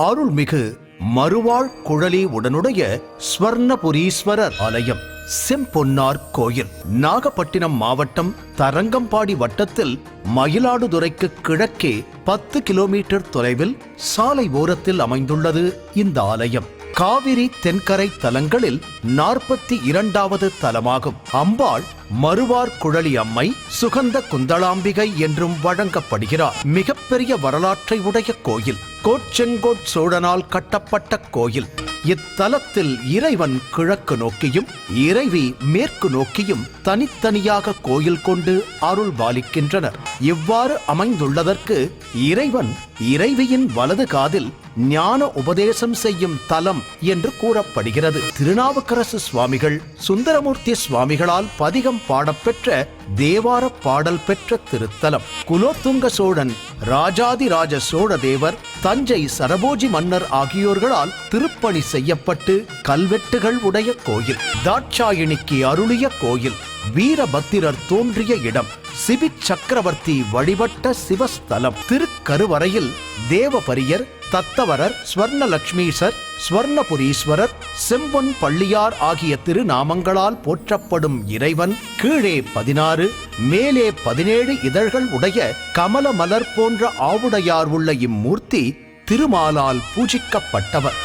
அருள்மிகு மறுவாழ் குழலி உடனுடைய ஸ்வர்ணபுரீஸ்வரர் ஆலயம், செம்பொன்னார் கோயில், நாகப்பட்டினம் மாவட்டம் தரங்கம்பாடி வட்டத்தில் மயிலாடுதுறைக்கு கிழக்கே 10 கிலோமீட்டர் தொலைவில் சாலை ஓரத்தில் அமைந்துள்ளது இந்த ஆலயம். காவிரி தென்கரை தலங்களில் 42வது தலமாகும். அம்பாள் மறுவார் குழலி அம்மை, சுகந்த குந்தளாம்பிகை என்றும் வழங்கப்படுகிறார். மிகப்பெரிய வரலாற்றை உடைய கோயில், கோச்செங்கோட் சோழனால் கட்டப்பட்ட கோயில். இத்தலத்தில் இறைவன் கிழக்கு நோக்கியும் இறைவி மேற்கு நோக்கியும் தனித்தனியாக கோயில் கொண்டு அருள் பாலிக்கின்றனர். இவ்வாறு அமைந்துள்ளதற்கு இறைவன் இறைவியின் வலது காதில் ஞான உபதேசம் செய்யும் தலம் என்று கூறப்படுகிறது. திருநாவுக்கரசு சுவாமிகள், சுந்தரமூர்த்தி சுவாமிகளால் பதிகம் பாடப்பெற்ற தேவார பாடல் பெற்ற திருத்தலம். குலோத்துங்க சோழன், ராஜாதிராஜ சோழதேவர், தஞ்சை சரபோஜி மன்னர் ஆகியோர்களால் திருப்பணி செய்யப்பட்டு கல்வெட்டுகள் உடைய கோயில். தாட்சாயினிக்கு அருளிய கோயில், வீரபத்திரர் தோன்றிய இடம், சிபி சக்கரவர்த்தி வழிபட்ட சிவஸ்தலம். திருக்கருவறையில் தேவபரியர், தத்தவரர், ஸ்வர்ணலட்சுமீசர், ஸ்வர்ணபுரீஸ்வரர், செம்பொன் பள்ளியார் ஆகிய திருநாமங்களால் போற்றப்படும் இறைவன் கீழே 16 மேலே 17 இதழ்கள் உடைய கமல மலர் போன்ற ஆவுடையார் உள்ள இம்மூர்த்தி திருமாலால் பூஜிக்கப்பட்டவர்.